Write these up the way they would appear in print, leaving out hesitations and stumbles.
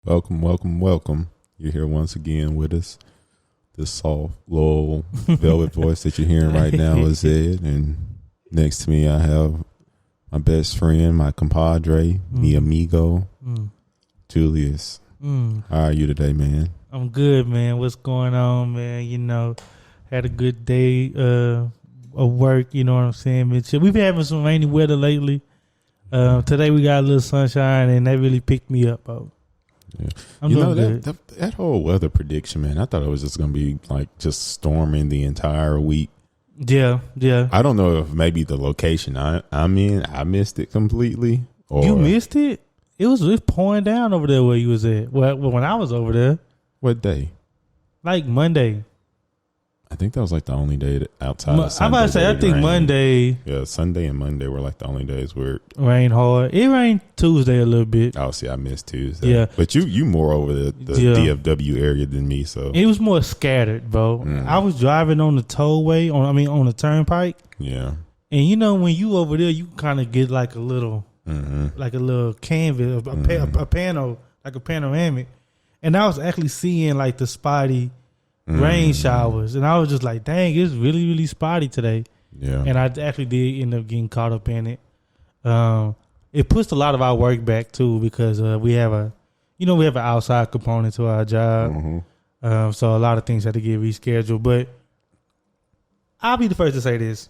Welcome, welcome, welcome. You're here once again with us. This soft, low, velvet voice that you're hearing right now is Ed. And next to me, I have my best friend, my compadre, mi amigo, Julius. How are you today, man? I'm good, man. What's going on, man? You know, had a good day of work, you know what I'm saying? We've been having some rainy weather lately. Today we got a little sunshine, and that really picked me up, bro. Yeah. I'm doing good. That whole weather prediction, man, I thought it was just going to be like just storming the entire week. Yeah. I don't know if maybe the location I'm in, I missed it completely. Or You missed it? It was pouring down over there where you was at. Well, when I was over there. What day? Like Monday. I think that was like the only day that outside of Sunday. I'm about to say, I think rained. Monday. Yeah, Sunday and Monday were like the only days where it rained hard. It rained Tuesday a little bit. Oh, see, I missed Tuesday. Yeah. But you more over the DFW area than me, so. It was more scattered, bro. I was driving on the tollway, on the turnpike. Yeah. And you know, when you over there, you kind of get like a little, like a little canvas, a panel, like a panoramic. And I was actually seeing like the spotty rain showers, and I was just like, dang, it's really, really spotty today. Yeah. And I actually did end up getting caught up in it. It pushed a lot of our work back too, because we have an outside component to our job. So a lot of things had to get rescheduled. But I'll be the first to say this.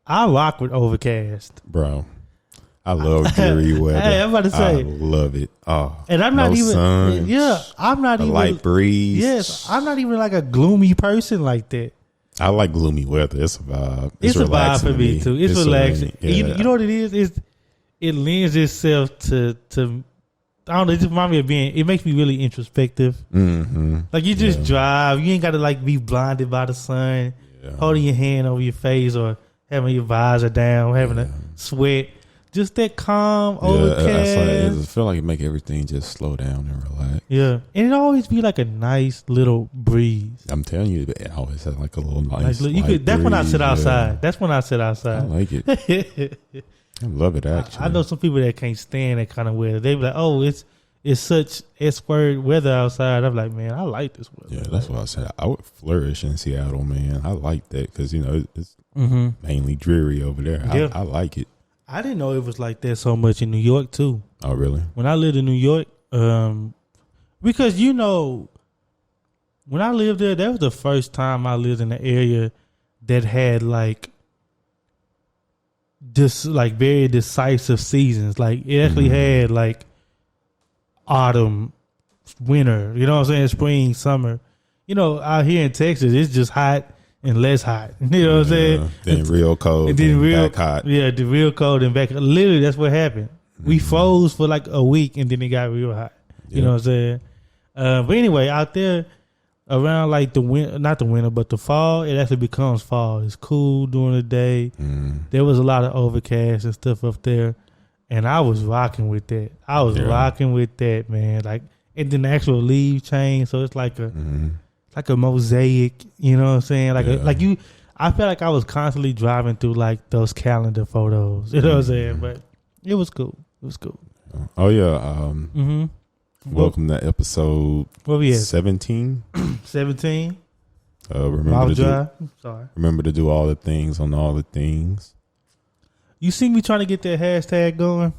I rock with overcast. Bro, I love dreary weather. Hey, I'm about to say, I love it. Oh, and I'm not even. sun, I'm not even light breeze. Yes, I'm not even like a gloomy person like that. I like gloomy weather. It's a vibe. It's a vibe for me too. It's relaxing. Yeah. You know what it is? It lends itself to. I don't know. It just reminds me of being. It makes me really introspective. Like you just drive. You ain't got to like be blinded by the sun, holding your hand over your face or having your visor down, having a sweat. Just that calm, overcast. I feel like it make everything just slow down and relax. Yeah, and it always be like a nice little breeze. I'm telling you, it always has like a little nice. Like, that's when I sit outside. That's when I sit outside. I like it. I love it actually. I know some people that can't stand that kind of weather. They be like, "Oh, it's such S-word weather outside." I'm like, man, I like this weather. Yeah, that's what I said. I would flourish in Seattle, man. I like that because it's mainly dreary over there. Yeah. I like it. I didn't know it was like that so much in New York too. Oh, really? When I lived in New York, because you know, when I lived there, that was the first time I lived in an area that had like just like very decisive seasons. Like it actually had like autumn, winter. You know what I'm saying? Spring, summer. You know, out here in Texas, it's just hot and less hot. You know what I'm saying? Then real cold, and then back hot. Yeah, the real cold and back. Literally, that's what happened. We froze for like a week and then it got real hot. You know what I'm saying? But anyway, out there around like not the winter, but the fall, it actually becomes fall. It's cool during the day. There was a lot of overcast and stuff up there. And I was rocking with that. Rocking with that, man. Like, and then the actual leaves change. So it's like a mosaic, you know what I'm saying? I felt like I was constantly driving through like those calendar photos, you know what I'm saying? But it was cool. Oh yeah. Welcome to episode 17. 17. Remember to do all the things on all the things. You see me trying to get that hashtag going?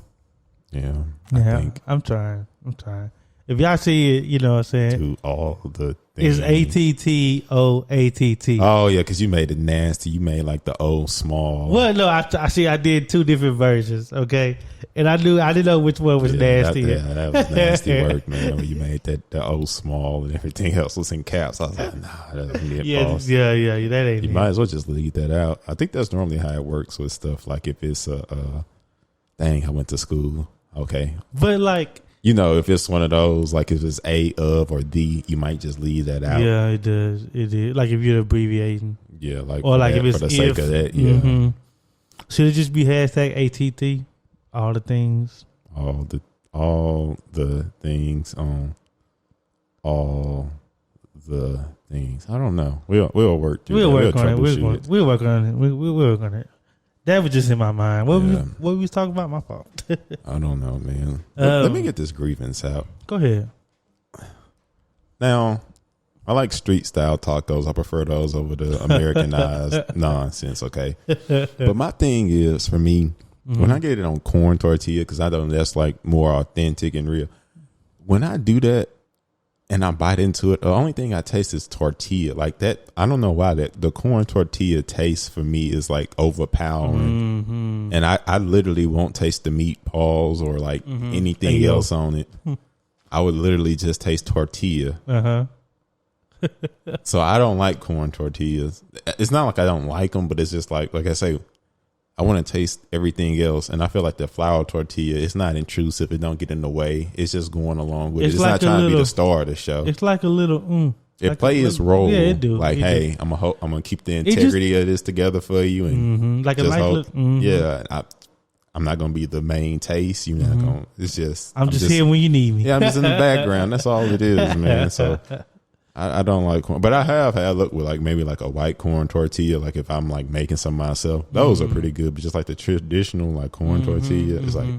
Yeah. I think. I'm trying. If y'all see it, you know what I'm saying? Do all the things. It's ATTOATT. Oh, yeah, because you made it nasty. You made like the O small. Well, no, I did two different versions, okay? And I didn't know which one was nasty. That was nasty work, man. When you made the O small and everything else was in caps. I was like, nah, that's going to be a false. Yeah, that ain't You might as well just leave that out. I think that's normally how it works with stuff. Like if it's dang, I went to school. Okay. But like, you know, if it's one of those, like if it's A, of, or the, you might just leave that out. Yeah, it does. It is. Like if you're abbreviating. Yeah, like or like that, if it's for the sake of that. Yeah. Should it just be hashtag ATT? All the things. All the things on all the things. I don't know. We'll work through We'll that. work on it. We'll work on it. We'll work on it. That was just in my mind. What we was talking about? My fault. I don't know, man. Let me get this grievance out. Go ahead. Now, I like street style tacos. I prefer those over the Americanized nonsense. Okay, but my thing is, for me, when I get it on corn tortilla, because I know that's like more authentic and real. When I do that and I bite into it, the only thing I taste is tortilla. Like that, I don't know why the corn tortilla taste for me is like overpowering, and I literally won't taste the meatballs or like anything else on it. I would literally just taste tortilla. So I don't like corn tortillas. It's not like I don't like them, but it's just like I say, I want to taste everything else. And I feel like the flour tortilla, it's not intrusive. It don't get in the way. It's just going along with it. It's like not trying to be the star of the show. It's like a little, it like plays its role. Yeah, it do. Like, hey, I'm gonna keep the integrity of this together for you. And like a nice little, yeah, I'm not gonna be the main taste. You're not gonna. It's just I'm just here when you need me. Yeah, I'm just in the background. That's all it is, man. So I don't like corn, but I have had look with like maybe like a white corn tortilla. Like if I'm like making some myself, those are pretty good. But just like the traditional like corn tortilla, it's like,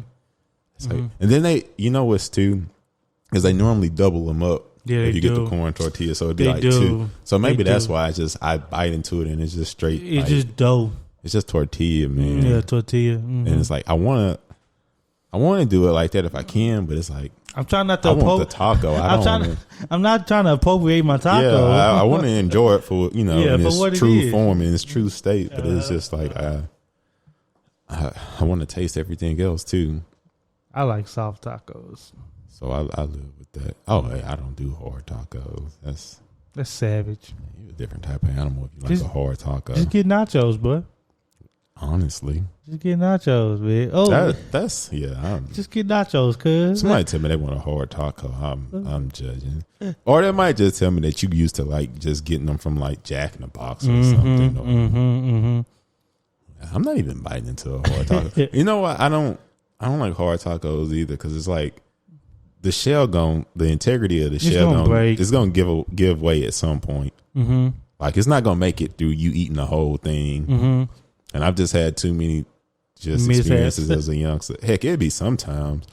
and then they, you know what's too, is they normally double them up. Yeah, if you do. get the corn tortilla, so it'd be like two. So maybe that's why I bite into it and it's just straight. It's like, just dough. It's just tortilla, man. Yeah, tortilla. And it's like I want to do it like that if I can, but it's like I'm trying not to. I want the taco. I'm not trying to appropriate my taco. Yeah, I want to enjoy it for in its true form, in its true state. But it's just like I want to taste everything else too. I like soft tacos, so I live with that. Oh, I don't do hard tacos. That's savage. You're a different type of animal if you like a hard taco. Just get nachos, bud. Honestly, just get nachos, man. Oh, that's just get nachos, cuz somebody tell me they want a hard taco. I'm judging, or they might just tell me that you used to like just getting them from like Jack in the Box or something. I'm not even biting into a hard taco. You know what? I don't like hard tacos either because it's like the integrity of the shell it's gonna give way at some point. Like it's not gonna make it through you eating the whole thing. And I've just had too many experiences as a youngster. Heck, it'd be sometimes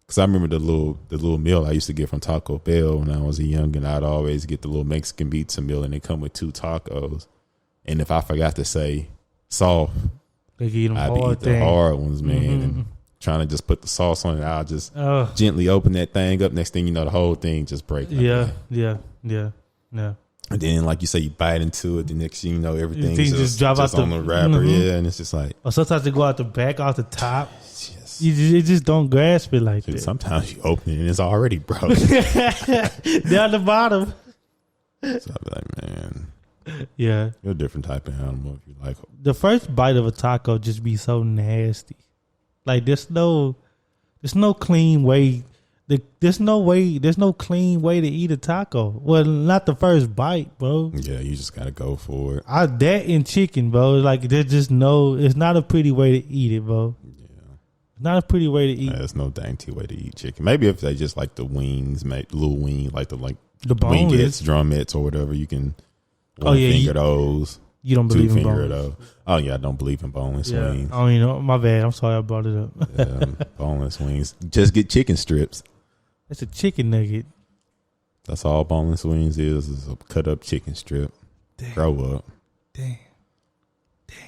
because I remember the little meal I used to get from Taco Bell when I was a youngin'. I'd always get the little Mexican pizza meal, and they come with 2 tacos. And if I forgot to say soft, I'd eat the hard ones, man. And trying to just put the sauce on it, I'll just gently open that thing up. Next thing you know, the whole thing just breaks. Yeah. And then, like you say, you bite into it. The next thing you know, everything's just drop out on the wrapper. Yeah, and it's just like. Or sometimes they go out the back, out the top. You just don't grasp it like that. Sometimes you open it and it's already broken. Down the bottom. So I'm like, man. Yeah. You're a different type of animal if you like. The first bite of a taco just be so nasty. Like there's no clean way. There's no clean way to eat a taco. Well, not the first bite, bro. Yeah, you just gotta go for it. That and chicken, bro. Like there's just it's not a pretty way to eat it, bro. Yeah. Not a pretty way to eat. There's no dainty way to eat chicken. Maybe if they just like the wings, make little wing, like the wingettes, drumettes, or whatever, you can finger those. You don't believe in boneless? Those. Oh yeah, I don't believe in boneless wings. Oh, my bad. I'm sorry I brought it up. Boneless wings. Just get chicken strips. It's a chicken nugget. That's all boneless wings is a cut up chicken strip. Damn. Grow up. Damn.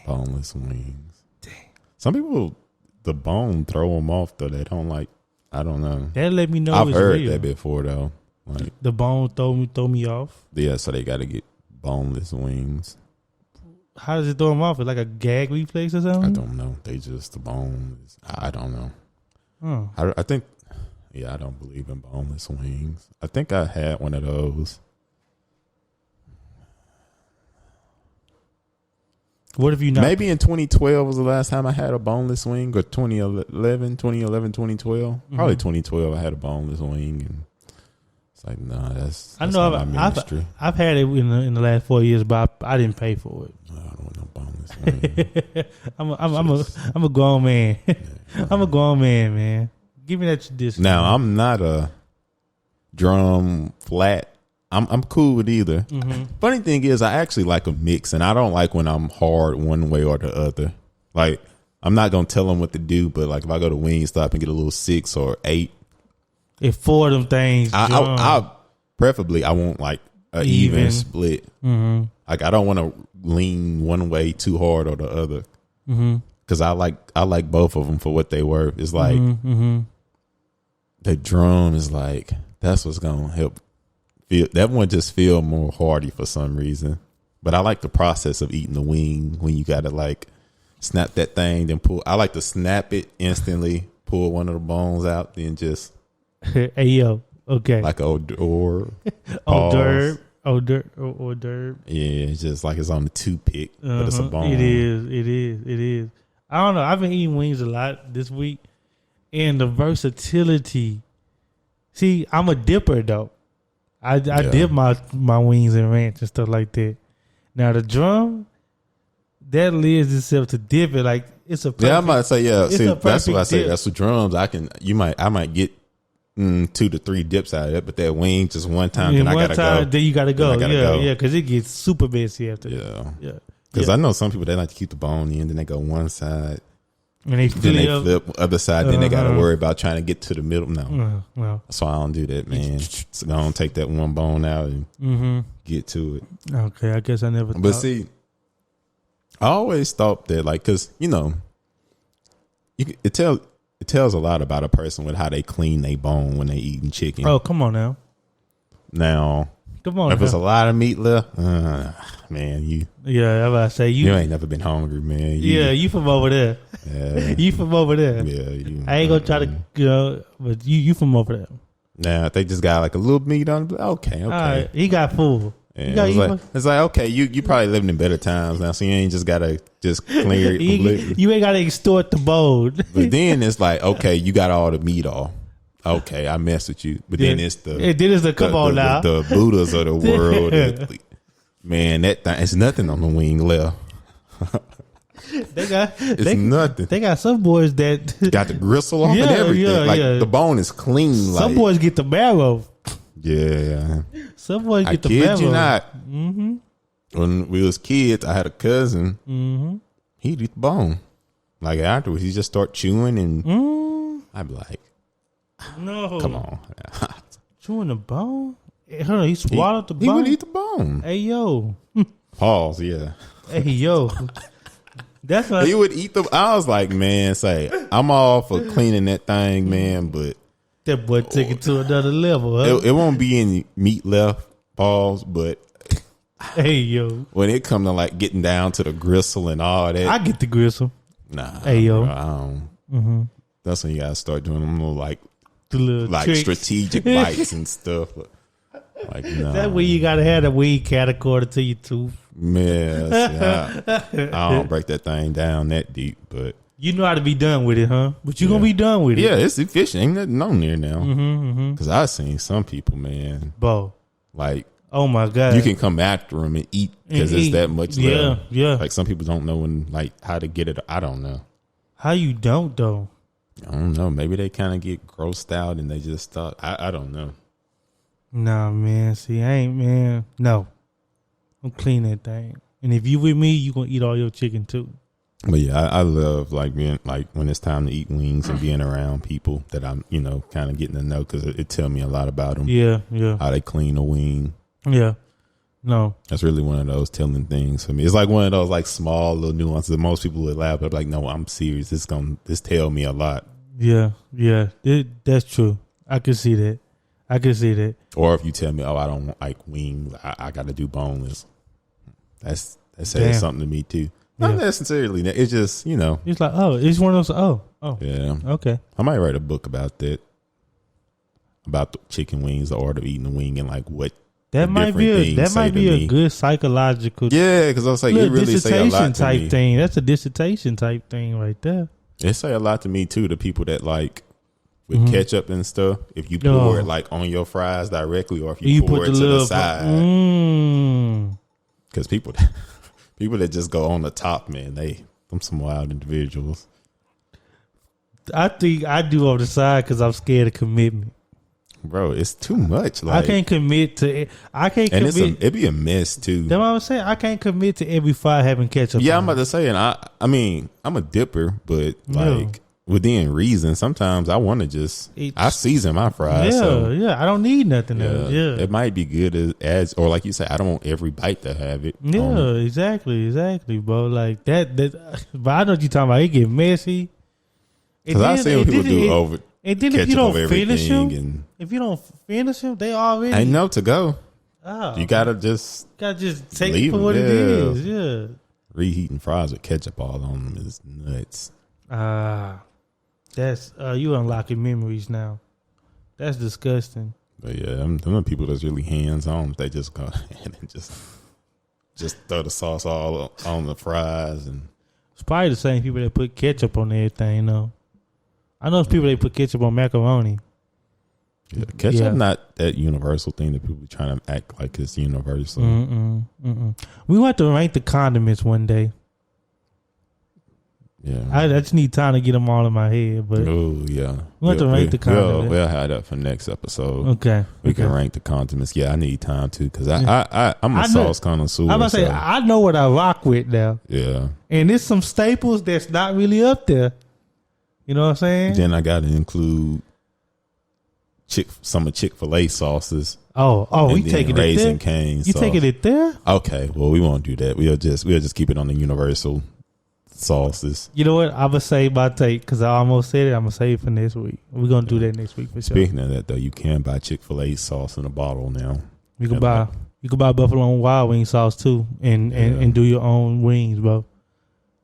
Boneless wings. Damn. Some people, the bone throw them off though. They don't like. I don't know. That let me know. I've heard that before though. Like the bone throw me off. Yeah, so they got to get boneless wings. How does it throw them off? It's like a gag reflex or something? I don't know. They just the bones. I don't know. I think. Yeah, I don't believe in boneless wings. I think I had one of those. What if you not? Maybe in 2012 was the last time I had a boneless wing, or 2011, 2012. Probably 2012 I had a boneless wing. And it's like, nah, that's I know not my ministry. I've had it in the last 4 years, but I didn't pay for it. No, I don't want no boneless wing. I'm a grown man. I'm a grown man. Give me that tradition. Now, I'm not a drum flat. I'm cool with either. Funny thing is, I actually like a mix, and I don't like when I'm hard one way or the other. Like I'm not gonna tell them what to do, but like if I go to Wingstop and get a little 6 or 8, if 4 of them things, I preferably I want like an even split. Mm-hmm. Like I don't want to lean one way too hard or the other, because I like both of them for what they were. It's like the drum is like that's what's gonna help. That one just feel more hearty for some reason. But I like the process of eating the wing when you gotta like snap that thing, then pull. I like to snap it instantly, pull one of the bones out, then just hey yo, okay, like hors d'oeuvre. Yeah, it's just like it's on the toothpick, but it's a bone. It is. I don't know. I've been eating wings a lot this week, and the versatility. See, I'm a dipper though. I dip my wings in ranch and stuff like that. Now the drum, that lends itself to dip it like it's a perfect, I might say See, that's what I say. dip. That's the drums. I might get 2 to 3 dips out of it, but that wing just one time. Then I gotta go. Then you gotta go. Yeah, because it gets super messy after. Yeah. Because I know some people they like to keep the bone in, then they go one side, and they flip other side. Then they gotta worry about trying to get to the middle. No, well, so I don't do that, man. So I don't take that one bone out and get to it. Okay, I guess I never. But see, I always thought that, like, because it tells a lot about a person with how they clean their bone when they eating chicken. Oh, come on now. If it's a lot of meat left, man, you. Yeah, I was about to say you ain't never been hungry, man. You from over there. Yeah. You from over there. Yeah, I ain't gonna try to, but you from over there. Now, if they just got like a little meat on it, okay. All right, he got full. Yeah, it's like okay, you probably living in better times now, so you ain't just gotta just clear it completely. You ain't gotta extort the bone. But then it's like, okay, you got all the meat off. Okay, I messed with you. But then it's the come on now. The Buddhas of the world. Man, that thing, it's nothing on the wing left. Nothing. They got some boys that got the gristle off and everything. The bone is clean. Some boys get the marrow. Yeah. Some boys get the marrow. I kid you not. Mm-hmm. When we was kids, I had a cousin. Mm-hmm. He'd eat the bone. Like afterwards, he just start chewing, and I'd be like, "No, come on, chewing the bone." He swallowed the bone. He would eat the bone. Hey yo, pause. Yeah. Hey yo, that's what he would eat the. I was like, man, I'm all for cleaning that thing, man, but that boy took it to another level. Huh? It won't be any meat left. Pause, but. Hey yo, when it come to like getting down to the gristle and all that, I get the gristle. Nah, hey yo, bro, I don't. Mm-hmm. That's when you gotta start doing them little tricks. Strategic bites and stuff. Like no, that way you gotta have the weed category to your tooth. Yes, I don't break that thing down that deep, but you know how to be done with it, huh? But you gonna be done with it. Yeah, it's efficient. Ain't nothing on there now. Because I've seen some people, man, like. Oh my God! You can come after them and eat because it's that much left. Yeah. Like some people don't know how to get it. I don't know. How you don't though? I don't know. Maybe they kind of get grossed out and they just thought. I don't know. Nah, man. See, I ain't, man. No, I'm clean that thing. And if you with me, you gonna eat all your chicken too. But yeah, I love like being like when it's time to eat wings and being around people that I'm kind of getting to know because it tell me a lot about them. Yeah. How they clean a wing. Yeah. No. That's really one of those telling things for me. It's like one of those like small little nuances that most people would laugh at. Like, no, I'm serious. This tell me a lot. Yeah. That's true. I can see that. Or if you tell me, I don't like wings, I got to do boneless. That says something to me too. Not necessarily. It's just, It's like, it's one of those, oh. Yeah. Okay. I might write a book about that. About the chicken wings, the art of eating the wing and like what. That might be a good psychological. Yeah, because I was like, it really say a lot to type me. thing. That's a dissertation type thing right there. It say a lot to me too. The people that like with ketchup and stuff. If you pour it like on your fries directly, or if you pour it to the side. Because people that just go on the top, man, them some wild individuals. I think I do on the side because I'm scared of commitment. bro, it's too much. Like, I can't commit to it. I can't and commit. it'd be a mess too. That's what I'm saying. I can't commit to every fry having ketchup. Yeah, on I'm about to say, and I mean, I'm a dipper, but like within reason, sometimes I want to I season my fries. Yeah, so, yeah. I don't need nothing else. Yeah, it might be good as, or like you said, I don't want every bite to have it. Yeah, exactly, bro. Like that. But I know what you're talking about. It get messy. Because I see what people do over. And then if you don't finish them, they already. Ain't no to go. Oh, you gotta just take it for what it is. Yeah. Reheating fries with ketchup all on them is nuts. That's you unlocking memories now. That's disgusting. But yeah, them are people that's really hands on. They just go ahead and just throw the sauce all on the fries, and it's probably the same people that put ketchup on everything. Though I know it's people that put ketchup on macaroni. Yeah, ketchup not that universal thing that people trying to act like it's universal. We want to rank the condiments one day. Yeah, I just need time to get them all in my head. But we want to rank the condiments. We'll have that for next episode. Okay, we can rank the condiments. Yeah, I need time too because I'm a sauce connoisseur. I'm about to say I know what I rock with now. Yeah, and there's some staples that's not really up there. You know what I'm saying? Then I got to include some of Chick-fil-A sauces. Oh, we taking it there. Raising Cane. You taking it there? Okay, well we won't do that. We'll just keep it on the universal sauces. You know what? I'm gonna save my take because I almost said it. I'm gonna save it for next week. We're gonna do that next week for sure. Speaking of that, though, you can buy Chick-fil-A sauce in a bottle now. You can buy Buffalo Wild Wing sauce too, and do your own wings, bro.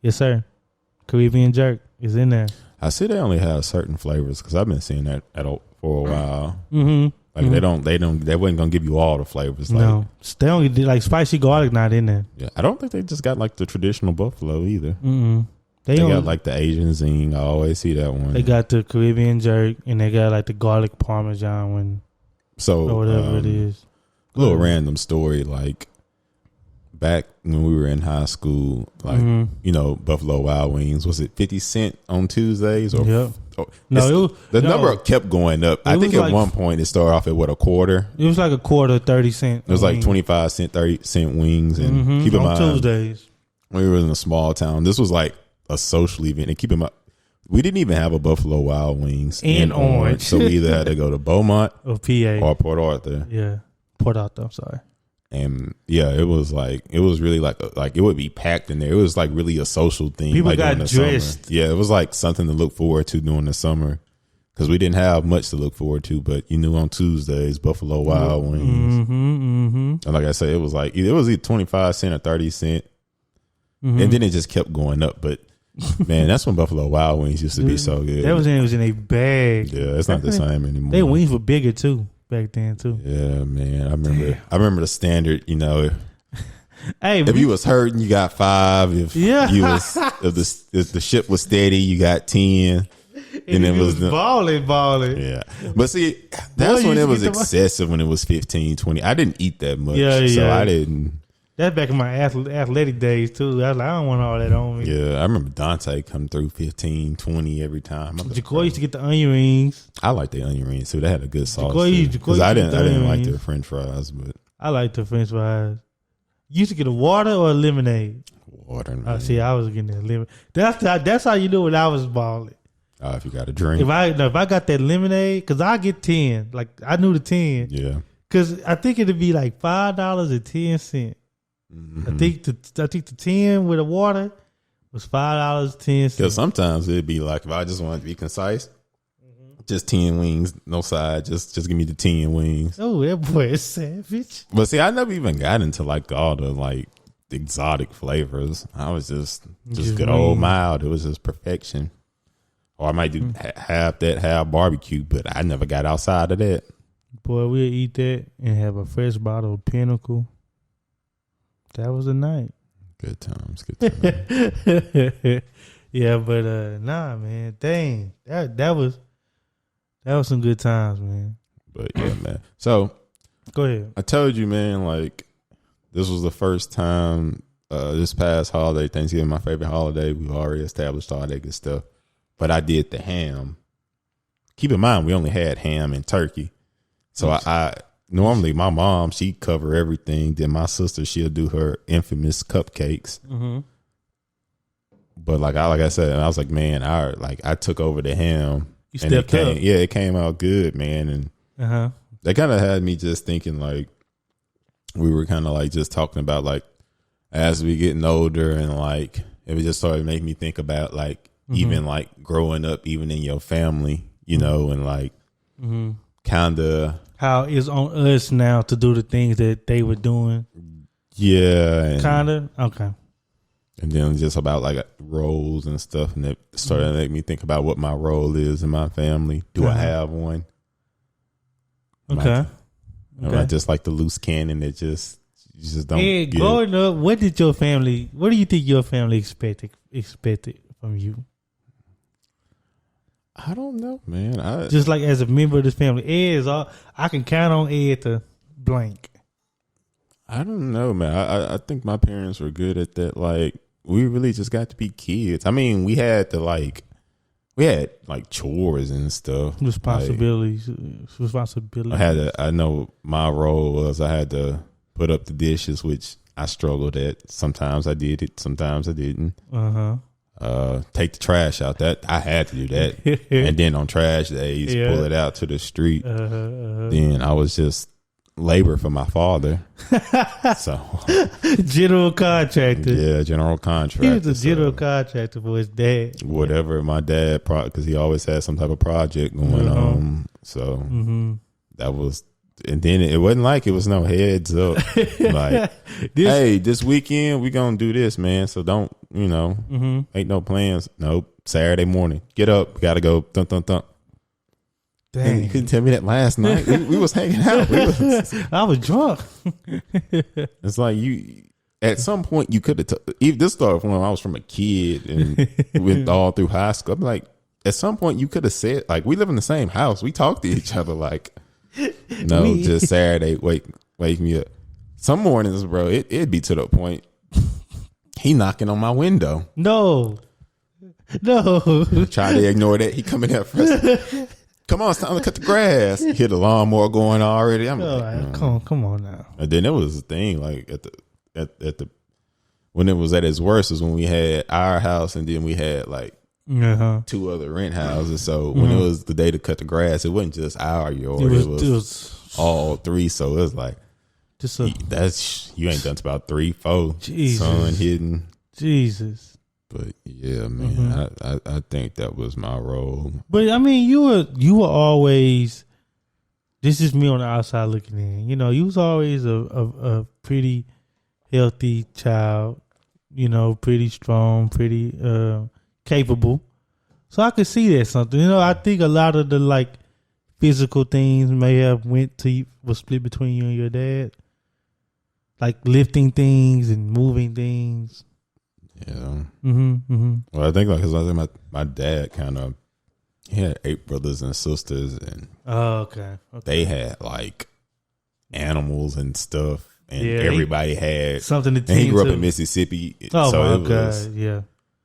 Yes, sir. Caribbean jerk is in there. I see they only have certain flavors because I've been seeing that for a while. Mm-hmm. Like they wasn't gonna give you all the flavors. Like, no, they only did like spicy garlic not in there. Yeah, I don't think they just got like the traditional buffalo either. They got like the Asian zing. I always see that one. They got the Caribbean jerk and they got like the garlic parmesan one. So or whatever it is. A little random story, like back when we were in high school, like Buffalo Wild Wings, was it 50 cents on Tuesdays or the number kept going up. I think at one point it started off at a quarter. It was like a quarter, 30 cents. It was like 25 cent, 30 cent wings, and keep in mind Tuesdays. We were in a small town. This was like a social event, and keep in mind we didn't even have a Buffalo Wild Wings in Orange, so we either had to go to Beaumont or PA or Port Arthur. Yeah, Port Arthur. I'm sorry. And it was really like it would be packed in there. It was like really a social thing. People like got dressed. Yeah, it was like something to look forward to during the summer because we didn't have much to look forward to. But on Tuesdays, Buffalo Wild Wings. And like I said, it was either 25 cent or 30 cent, and then it just kept going up. But man, that's when Buffalo Wild Wings used to be so good. That was it was in a bag. Yeah, it's not the same anymore. Their wings were bigger too. Back then too. Yeah, man. I remember the standard, Hey, if you was hurting, you got 5. If the ship was steady, you got 10. And it was balling. Yeah. But see, that's when it was excessive when it was 15, 20. I didn't eat that much. So I didn't. That's back in my athletic days too. I was like, I don't want all that on me. Yeah, I remember Dante come through 15, 20 every time. Jacoy used to get the onion rings. I like the onion rings too. They had a good sauce. Because I didn't like their French fries, but I like the French fries. You used to get a water or a lemonade? Water. See, I was getting a lemonade. That's how you knew when I was balling. If you got a drink. If I got that lemonade, because I get 10. Like I knew the 10. Yeah. Because I think it'd be like $5.10. I think the 10 with the water was $5.10. Because sometimes it'd be like, if I just wanted to be concise, just 10 wings, no side, just give me the 10 wings. Oh, that boy is savage. But see, I never even got into like all the like exotic flavors. I was just good old mild. It was just perfection. Or I might do half barbecue, but I never got outside of that. Boy, we'll eat that and have a fresh bottle of Pinnacle. That was a night. Good times. Yeah, but nah, man. Dang. That was some good times, man. But yeah, man. So go ahead. I told you, man, like this was the first time this past holiday, Thanksgiving, my favorite holiday. We've already established all that good stuff. But I did the ham. Keep in mind, we only had ham and turkey. So I normally my mom, she cover everything. Then my sister, she'll do her infamous cupcakes. Mm-hmm. But like I said, and I was like, man, I took over the ham. You stepped up. Yeah, it came out good, man. And that kind of had me just thinking, like, we were kind of like just talking about like as we getting older, and like it just started to make me think about like even like growing up, even in your family, you know, and like kind of how it's on us now to do the things that they were doing. Yeah, kind of okay. And then just about like roles and stuff, and it started to make me think about what my role is in my family. Do I have one? Okay. Am I just like the loose cannon that you just don't? Hey, growing up, what do you think your family expected from you? I don't know, man. Just like as a member of this family, Ed is all I can count on. Ed to blank. I don't know, man. I think my parents were good at that. Like, we really just got to be kids. I mean, we had like chores and stuff, responsibilities. I know my role was I had to put up the dishes, which I struggled at. Sometimes I did it, sometimes I didn't. Take the trash out. That I had to do that. And then on trash days, pull it out to the street. Then I was just labor for my father. So general contractor. Yeah, general contractor. He was a general contractor for his dad. Whatever my dad, because he always had some type of project going on. So that was, and then it wasn't like it was no heads up. Like, hey, this weekend we gonna do this, man. So don't, ain't no plans. Nope. Saturday morning, get up. We gotta go. Thump, thump, thump. Dang, you couldn't tell me that last night. We was hanging out. I was drunk. It's like at some point you could have. Even this started from when I was from a kid and went all through high school. I'm like, at some point you could have said, like, we live in the same house. We talk to each other. Like, no, just Saturday. Wake me up. Some mornings, bro, it'd be to the point he knocking on my window. No. Try to ignore that. He coming there first. Come on, it's time to cut the grass. Hear the lawnmower going already. I'm like, come on now. And then it was the thing, like at the when it was at its worst was when we had our house, and then we had like two other rent houses. So when it was the day to cut the grass, it wasn't just our yard. It was all three. So it was like, you ain't done to about 3-4. Sun hidden. Jesus. But yeah, man, I think that was my role. But I mean, you were always. This is me on the outside looking in. You was always a pretty healthy child. Pretty strong, pretty capable. So I could see that something. I think a lot of the like physical things may have was split between you and your dad, like lifting things and moving things. Yeah. Well, I think like because I think my dad he had 8 brothers and sisters, and okay. They had like animals and stuff, and everybody had something to teach. And he grew up in Mississippi, so my God, yeah.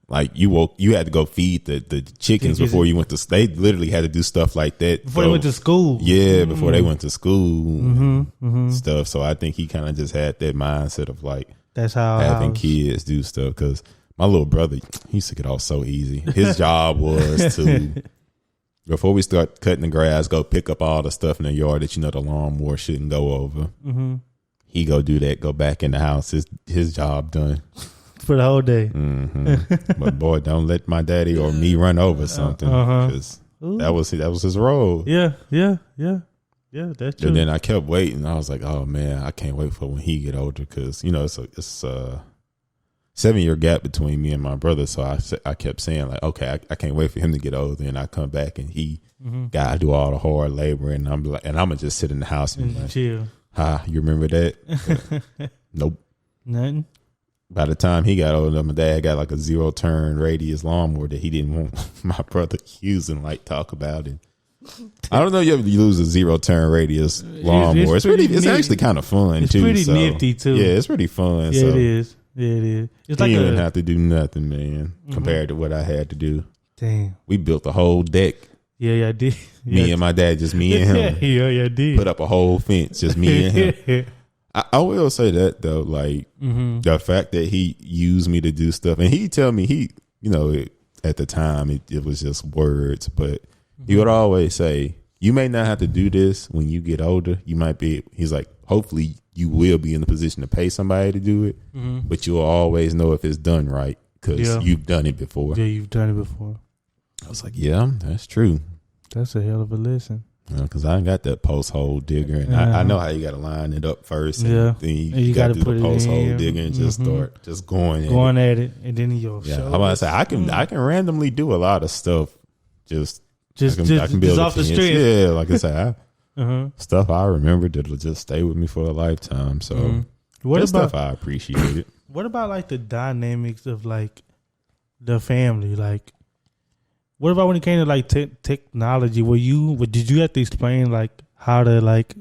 Like you had to go feed the chickens before you went to. They literally had to do stuff like that before they went to school. Yeah, before they went to school, stuff. So I think he kind of just had that mindset of like. That's how having kids do stuff, because my little brother, he used to get off so easy. His job was to, before we start cutting the grass, go pick up all the stuff in the yard that the lawnmower shouldn't go over. He go do that, go back in the house. His job done for the whole day. But boy, don't let my daddy or me run over something, because that was his role. Yeah, that's true. And then I kept waiting. I was like, oh man, I can't wait for when he get older, because it's a 7-year gap between me and my brother. So I kept saying like, okay, I can't wait for him to get older, and I come back and he gotta do all the hard labor, and I'm like, and I'm gonna just sit in the house and like, chill. You remember that? Nope, nothing. By the time he got older, my dad got like a 0-turn radius lawnmower that he didn't want my brother using. Like, talk about it. I don't know if you ever use a 0-turn radius lawnmower. It's actually kind of fun too. It's pretty nifty too. Yeah, it's pretty fun. Yeah, it is. It's like you didn't have to do nothing, man, compared to what I had to do. Damn. We built a whole deck Yeah, I did. Me and my dad, just me and him. Yeah, I did. Put up a whole fence, just me and him. I will say that though, like the fact that he used me to do stuff, and he tell me at the time it was just words, but he would always say, "You may not have to do this when you get older. You might be." He's like, "Hopefully, you will be in the position to pay somebody to do it, but you'll always know if it's done right because you've done it before." Yeah, you've done it before. I was like, "Yeah, that's true." That's a hell of a lesson. Because I ain't got that post hole digger, and I know how you got to line it up first, and then you got to do the post hole digger and just start just going at it, and then you'll. Yeah, I'm about to say I can randomly do a lot of stuff, just I can build off the street. Yeah, like I said, stuff I remember that'll just stay with me for a lifetime. So what about stuff I appreciate it. What about like the dynamics of like the family, like? What about when it came to like technology? Did you have to explain like how to like?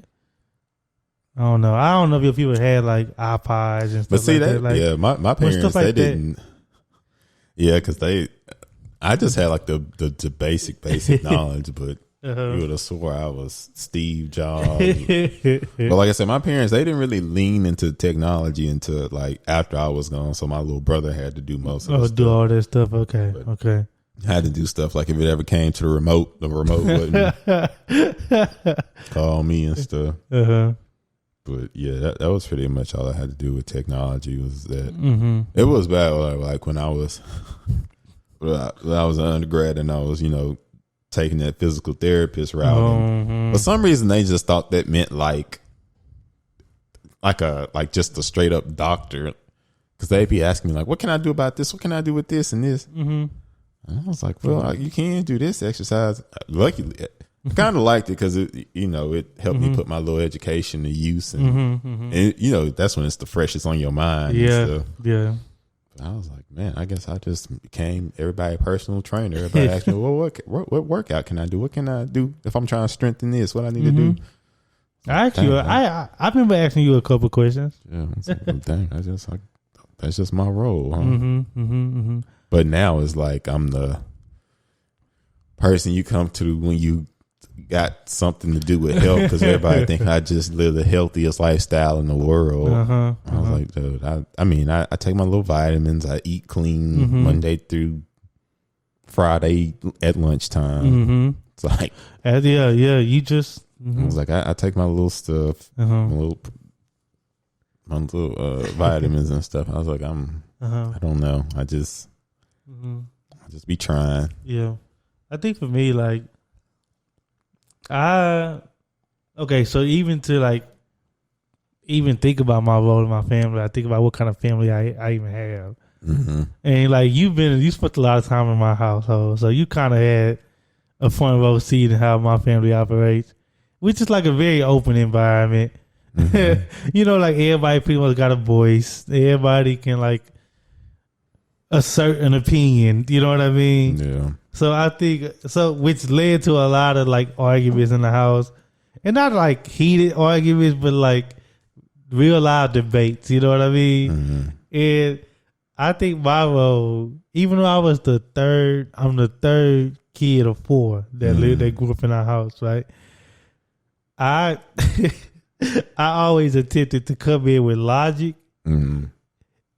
I don't know if your people had like iPods and stuff. But see that, like, my parents like they didn't. Yeah, because I just had like the basic knowledge, but you would have swore I was Steve Jobs. But like I said, my parents, they didn't really lean into technology until like after I was gone. So my little brother had to do most of it. Do all that stuff. Okay. Okay. Had to do stuff like if it ever came to the remote button, call me and stuff. But yeah, that was pretty much all I had to do with technology. Was that it was bad? Like when I was an undergrad and I was taking that physical therapist route. And for some reason, they just thought that meant like just a straight up doctor, because they'd be asking me like, "What can I do about this? What can I do with this and this?" And I was like, well, you can do this exercise. Luckily, I kind of liked it because it helped me put my little education to use, and that's when it's the freshest on your mind. Yeah, yeah. But I was like, man, I guess I just became everybody's personal trainer. Everybody asked me, well, what workout can I do? What can I do if I'm trying to strengthen this? What I need to do? I remember asking you a couple questions. Yeah, I was like, dang, that's just my role, huh? But now it's like I'm the person you come to when you got something to do with health, because everybody think I just live the healthiest lifestyle in the world. I was like, dude, I take my little vitamins. I eat clean Monday through Friday at lunchtime. It's like, you just. I was like, I take my little stuff, my little vitamins and stuff. I was like, I don't know. I just be trying. Yeah. I think for me, like, so even to like, even think about my role in my family, I think about what kind of family I even have. And like, you spent a lot of time in my household, so you kind of had a front row seat in how my family operates, which is like a very open environment. Like everybody pretty much got a voice. Everybody can like assert an opinion. You know what I mean? Yeah. So I think which led to a lot of like arguments in the house, and not like heated arguments, but like real loud debates. You know what I mean? And I think my role, even though I was I'm the third kid of four that grew up in our house, right? I always attempted to come in with logic.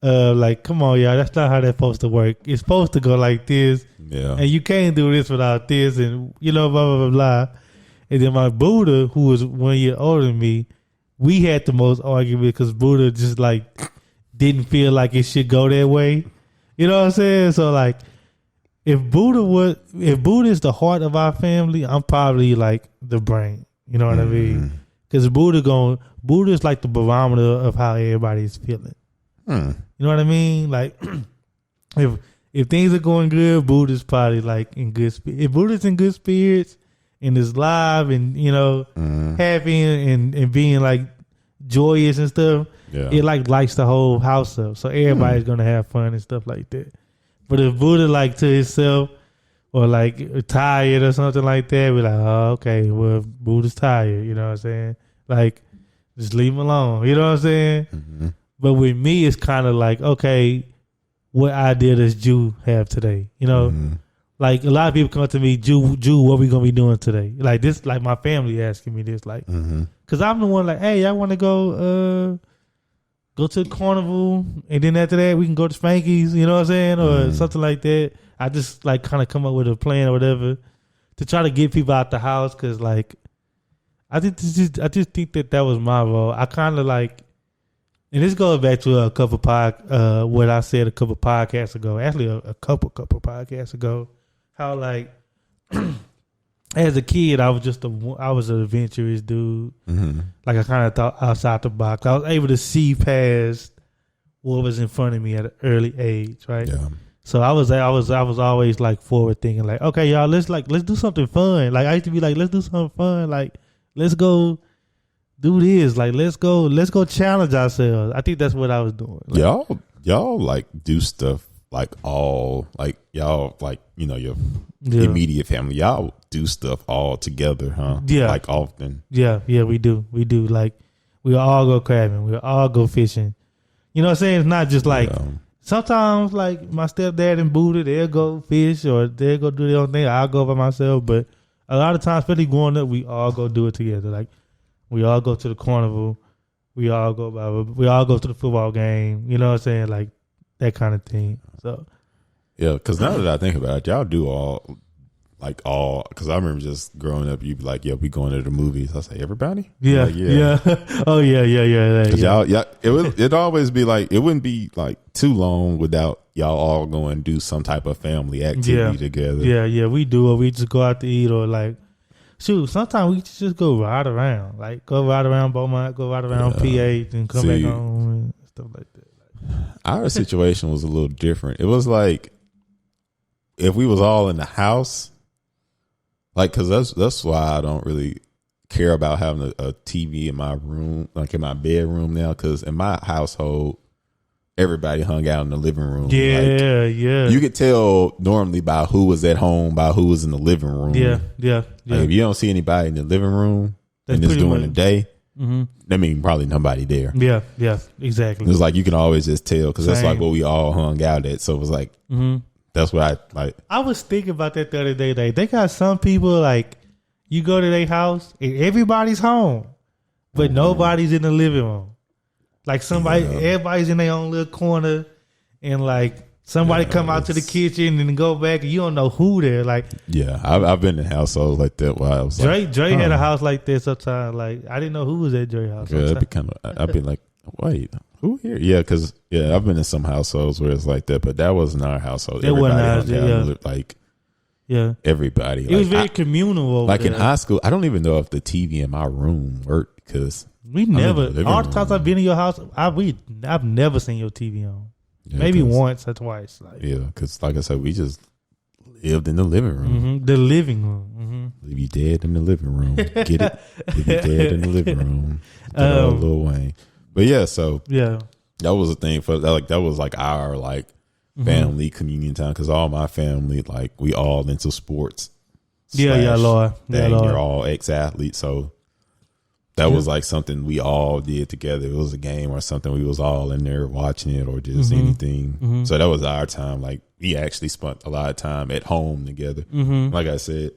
Like, come on, y'all, that's not how that's supposed to work. It's supposed to go like this. Yeah. And you can't do this without this, and blah, blah, blah, blah. And then my Buddha, who was 1 year older than me, we had the most argument because Buddha just like didn't feel like it should go that way. You know what I'm saying? So like, if Buddha is the heart of our family, I'm probably like the brain. You know what I mean? Because Buddha is like the barometer of how everybody is feeling. You know what I mean? Like, if things are going good, Buddha's probably like in good spirits. If Buddha's in good spirits and is live and happy and being like joyous and stuff, it like lights the whole house up. So everybody's gonna have fun and stuff like that. But if Buddha like to himself or like tired or something like that, we're like, oh, okay, well, Buddha's tired. You know what I'm saying? Like, just leave him alone. You know what I'm saying? But with me, it's kind of like, okay, what idea does Jew have today? Like a lot of people come to me, Jew, what we gonna be doing today? Like this, like my family asking me this, like, because I'm the one like, hey, I want to go to the carnival, and then after that we can go to Spanky's, you know what I'm saying, or something like that. I just like kind of come up with a plan or whatever to try to get people out the house, because like I just think that was my role. I kind of like, and this goes back to a couple what I said a couple podcasts ago, actually a couple podcasts ago. How like as a kid I was an adventurous dude. Like I kind of thought outside the box. I was able to see past what was in front of me at an early age, right? Yeah. So I was always like forward thinking, like, okay, y'all, let's do something fun. Like I used to be like, let's do something fun. Like let's go do this. Like let's go challenge ourselves. I think that's what I was doing. Like, y'all like do stuff. Like all, like y'all, like, you know, your immediate family, y'all do stuff all together, huh? Yeah. Like often. Yeah, we do. Like we all go crabbing, we all go fishing. You know what I'm saying? It's not just like sometimes like my stepdad and Buddha, they'll go fish or they'll go do their own thing. I'll go by myself, but a lot of times, especially growing up, we all go do it together. Like we all go to the carnival, we all go to the football game. You know what I'm saying? Like that kind of thing. So, yeah, because now that I think about it, y'all do all, because I remember just growing up, you'd be like, yeah, we going to the movies. I say, everybody? Yeah, like, yeah. Oh, yeah. Because y'all, it'd always be like, it wouldn't be like too long without y'all all going and do some type of family activity together. Yeah, we do. Or we just go out to eat, or like, shoot, sometimes we just go ride around. Like, go ride around Beaumont, go ride around PA, and come back home and stuff like that. Our situation was a little different. It was like if we was all in the house, like, because that's why I don't really care about having a TV in my room, like in my bedroom now. Because in my household, everybody hung out in the living room. Yeah. You could tell normally by who was at home, by who was in the living room. Yeah. Like if you don't see anybody in the living room and it's during the day. I mean, probably nobody there. Yeah, exactly. It's like you can always just tell because that's like what we all hung out at. So it was like, that's what I like. I was thinking about that the other day. Like, they got some people, like, you go to their house and everybody's home, but nobody's in the living room. Like everybody's in their own little corner, and like somebody come out to the kitchen and go back, and you don't know who they're like. Yeah, I've been in households like that. While I was Dre had a house like that sometimes. Like I didn't know who was at Dre's house. Yeah, I'd be like, wait, who here? Yeah, because I've been in some households where it's like that, but that wasn't our household. It wasn't ours. Everybody. It was very communal. Over like there. In high school, I don't even know if the TV in my room worked because we never. All the times I've been in your house, I've never seen your TV on. Yeah, maybe once or twice. Like. Yeah, because like I said, we just lived in the living room. The living room. Leave you dead in the living room. Get it? Leave you dead in the living room. Lil Wayne. But that was a thing for like that was like our like family communion time because all my family like we all into sports. Lord. You're all ex-athletes, so. That was like something we all did together. It was a game or something. We was all in there watching it or just anything. So that was our time. Like we actually spent a lot of time at home together. Like I said,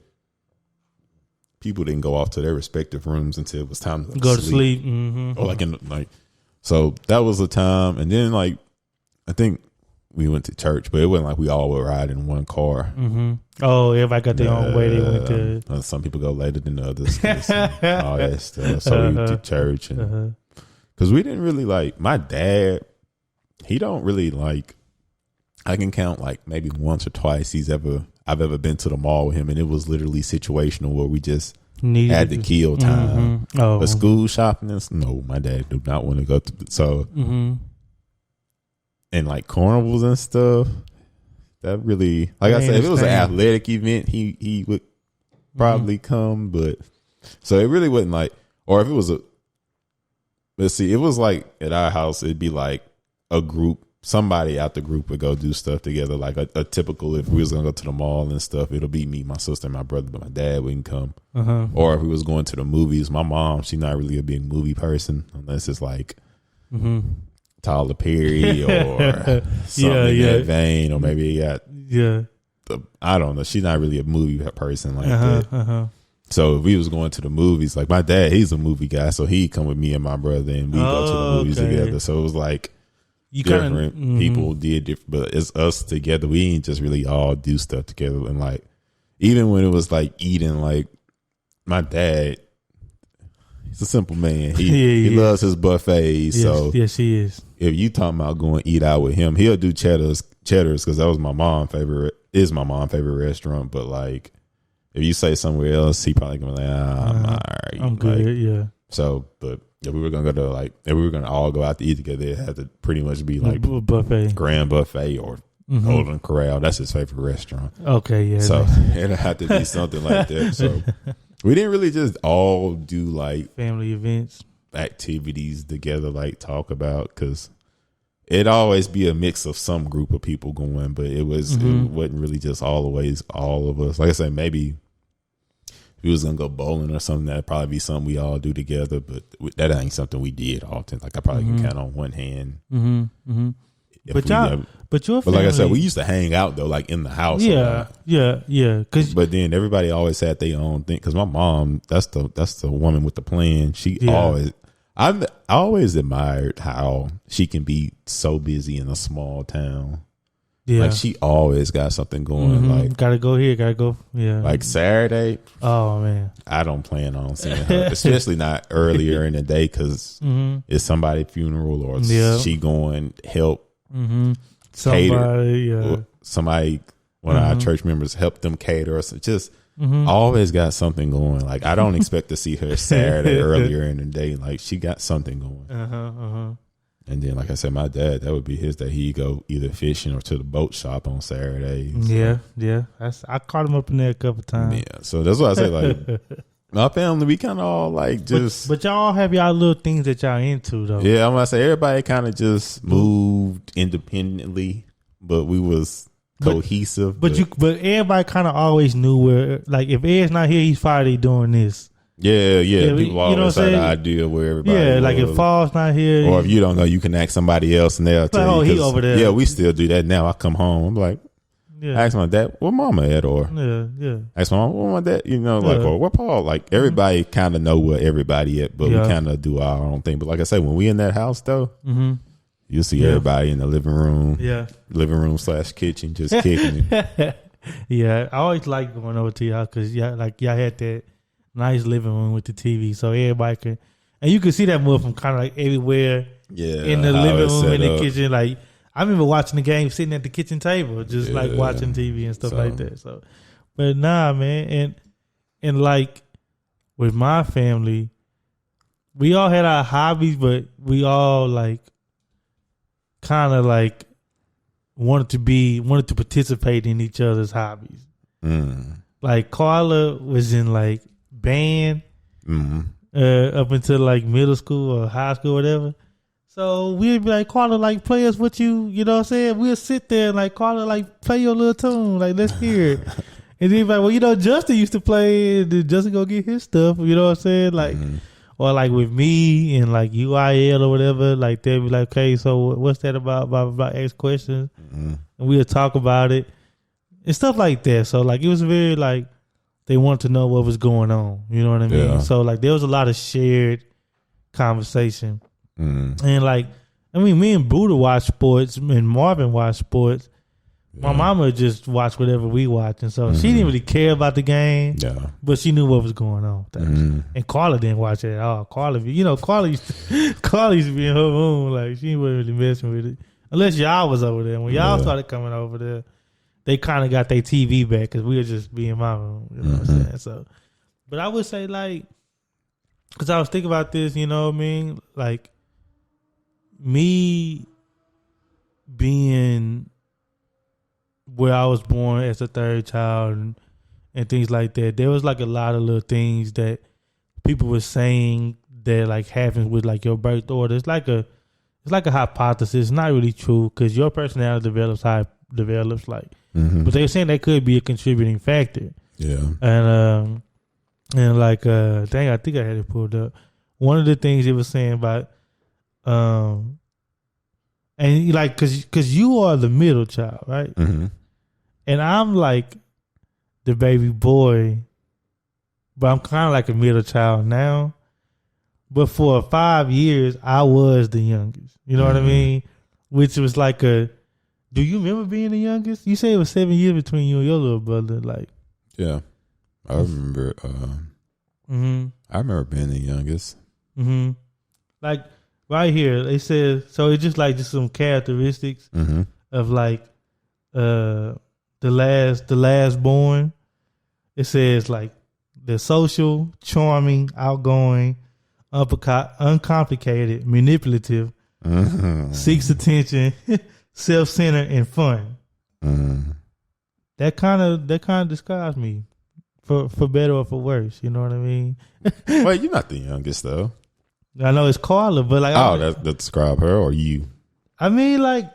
people didn't go off to their respective rooms until it was time to go to sleep. Or so that was the time. And then like, I think we went to church, but it wasn't like we all would ride in one car. Oh, everybody got their own way. They went to. Some people go later than others. All that stuff. So we went to church, and because we didn't really like my dad. He don't really like. I can count like maybe once or twice I've ever been to the mall with him, and it was literally situational where we just had to kill time. But school shopping, no, my dad do not want to go to. So. And like carnivals and stuff, that really, like I said, if it was an athletic event, he would probably come. But so it really wasn't like, or if it was it was like at our house, it'd be like a group, somebody out the group would go do stuff together. Like a typical, if we was gonna go to the mall and stuff, it'll be me, my sister, and my brother, but my dad wouldn't come. Or if we was going to the movies, my mom, she's not really a big movie person unless it's like. Tyler Perry or something in that vein, or maybe I don't know. She's not really a movie person like that. So if we was going to the movies, like my dad, he's a movie guy, so he'd come with me and my brother, and we go to the movies together. So it was like different people did different, but it's us together. We ain't just really all do stuff together. And like even when it was like eating, like my dad, he's a simple man. He loves his buffets. Yes, he is. If you talking about going eat out with him, he'll do Cheddar's because that was my mom's favorite restaurant. But like, if you say somewhere else, he probably gonna be like, I'm all right. I'm good. Like, yeah. So, but if we were gonna go to if we were gonna all go out to eat together, it had to pretty much be like buffet, Grand Buffet or Golden Corral. That's his favorite restaurant. Okay, yeah. So it'd have to be something like that. So we didn't really just all do like family events, activities together, like talk about, because it'd always be a mix of some group of people going, but it wasn't really just all of us. Like I said, maybe if we was gonna go bowling or something, that'd probably be something we all do together, but that ain't something we did often. Like I probably can count on one hand. But like I said, we used to hang out though, like in the house. Yeah. But then everybody always had their own thing. Because my mom, that's the woman with the plan. I always admired how she can be so busy in a small town. Yeah, like she always got something going. Like gotta go here, gotta go. Yeah, like Saturday. Oh man, I don't plan on seeing her, especially not earlier in the day because it's somebody's funeral or she going help. Somebody, one of our church members helped them cater. So just always got something going. Like I don't expect to see her Saturday earlier in the day. Like she got something going. And then, like I said, my dad, that would be his day. He'd go either fishing or to the boat shop on Saturdays. Yeah. I caught him up in there a couple times. Yeah, so that's why I say like. My family, we kind of all like just. But y'all have y'all little things that y'all into though. Yeah, I'm gonna say everybody kind of just moved independently, but we was cohesive. But everybody kind of always knew where. Like if Ed's not here, he's Friday doing this. Yeah. People always had the idea where everybody. Yeah, like if Fall's not here, or if you don't know, you can ask somebody else and they'll tell you. He over there. Yeah, we still do that now. I come home, I'm like. Yeah. Ask my dad, where mama at? Or ask my mom, where my dad? Or where Paul? Like everybody kind of know where everybody at, but we kind of do our own thing. But like I say, when we in that house though, you'll see everybody in the living room, / kitchen, just kicking it. Yeah, I always like going over to your house because y'all had that nice living room with the TV, so everybody can, and you can see that move from kind of like everywhere. Yeah, in the living room, in the kitchen, like. I remember watching the game sitting at the kitchen table, just like watching TV and stuff like that. So, but nah, man, and like with my family, we all had our hobbies, but we all like kind of like wanted to participate in each other's hobbies. Like Carla was in like band up until like middle school or high school or whatever. So we'd be like, Carla, like, play us what you know what I'm saying? We'll sit there and like, Carla, like, play your little tune. Like, let's hear it. And then he'd be like, well, Justin used to play, and then Justin go get his stuff. You know what I'm saying? Like, or like with me and like UIL or whatever, like they'd be like, okay, so what's that about? Blah, blah, blah, ask questions. And we'll talk about it and stuff like that. So like, it was very like, they wanted to know what was going on. You know what I mean? Yeah. So like, there was a lot of shared conversation. And like, I mean, me and Buddha watch sports and Marvin watch sports. My mama just watched whatever we watch, and so she didn't really care about the game, but she knew what was going on. And Carla didn't watch it at all. Carla used to be in her room, like she wasn't really messing with it unless y'all was over there. When y'all started coming over there, they kind of got their TV back because we were just be in my room. You know what I'm saying? So, but I would say like, because I was thinking about this, you know what I mean, like. Me being where I was born as a third child and things like that, there was like a lot of little things that people were saying that like happens with like your birth order. It's like a hypothesis. It's not really true because your personality develops how it develops. Like, but they were saying that could be a contributing factor. Yeah, and like dang, I think I had it pulled up. One of the things it was saying about. And like, cause you are the middle child, right? And I'm like the baby boy, but I'm kind of like a middle child now. But for 5 years, I was the youngest. You know what I mean? Which was like a. Do you remember being the youngest? You say it was 7 years between you and your little brother. Like, yeah, I remember. I remember being the youngest. Like right here, they said so. It's just some characteristics of like the last born. It says like they're social, charming, outgoing, uncomplicated, manipulative, seeks attention, self-centered, and fun. That kind of describes me, for better or for worse. You know what I mean? Wait, you're not the youngest though. I know it's Carla, but like, that describe her or you? I mean, like,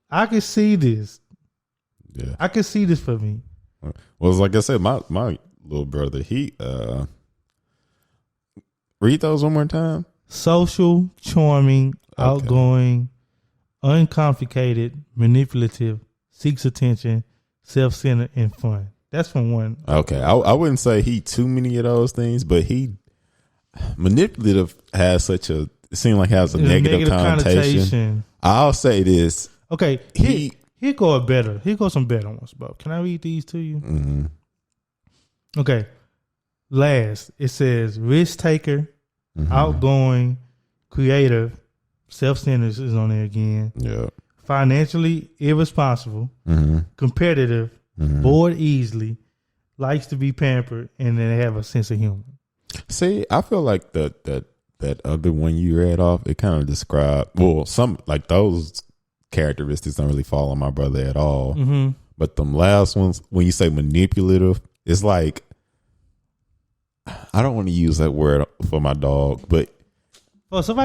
I can see this. Yeah, I can see this for me. Well, like I said, my little brother, he read those one more time. Social, charming, outgoing, uncomplicated, manipulative, seeks attention, self-centered, and fun. That's from one. Okay, I wouldn't say he too many of those things, but he manipulative has it seems like has a negative connotation. I'll say this. Okay, here go better. Here go some better ones, bro. Can I read these to you? Okay. Last, it says risk taker, outgoing, creative, self-centered is on there again. Yeah. Financially irresponsible, competitive, bored easily, likes to be pampered, and then they have a sense of humor. See, I feel like that other one you read off, it kind of described some like those characteristics don't really fall on my brother at all. But them last ones, when you say manipulative, it's like I don't want to use that word for my dog, but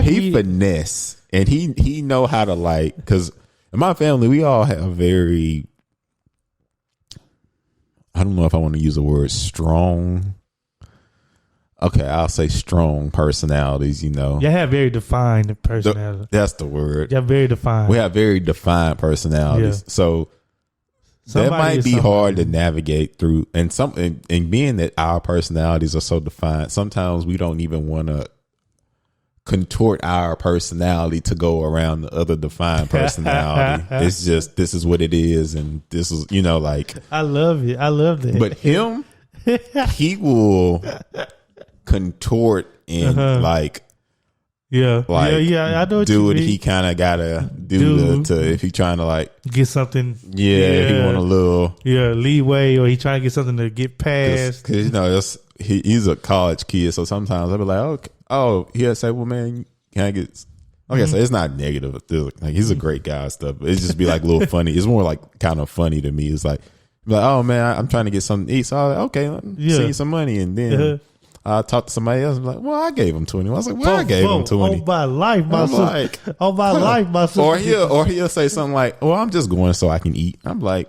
he finesse and he know how to like, because in my family we all have very, I don't know if I want to use the word strong. Okay, I'll say strong personalities, you know. You have very defined personalities. That's the word. Yeah, very defined. We have very defined personalities. Yeah. So that might be hard to navigate through. And being that our personalities are so defined, sometimes we don't even want to contort our personality to go around the other defined personality. It's just, this is what it is. And this is, you know, like. I love it. I love that. But him, he will contort and I know what do what he kind of gotta do to if he trying to like get something. He want a little leeway, or he trying to get something to get past. Because you know he's a college kid, so sometimes I'll be like, he'll say, well, man, can I get? Okay, so it's not negative. Like he's a great guy and stuff, but it's just be like a little funny. It's more like kind of funny to me. It's like, oh man, I'm trying to get something to eat, so I'm like, okay, let me send you some money, and then. I talked to somebody else. I'm like, well, I gave him 20. I was like, well, I gave him 20. Oh, my life, my sister. Like, oh, my life, my sister. Or he'll say something like, well, I'm just going so I can eat. I'm like,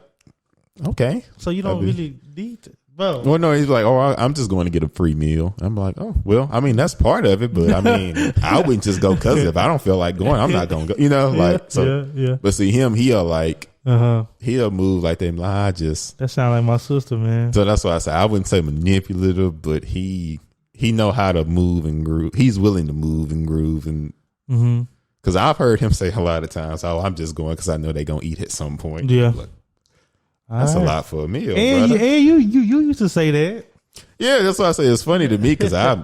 okay. So you don't really need it, bro. Well, no, he's like, I'm just going to get a free meal. I'm like, oh, well, I mean, that's part of it. But I mean, I wouldn't just go because if I don't feel like going, I'm not going to go. You know, like, so. Yeah. But see, he'll like, he'll move like that. Like, that sounds like my sister, man. So that's why I say I wouldn't say manipulative, but he know how to move and groove. He's willing to move and groove, and because I've heard him say a lot of times, "Oh, I'm just going because I know they're gonna eat at some point." Yeah, but that's a lot for a meal. And you used to say that. Yeah, that's why I say it's funny to me because I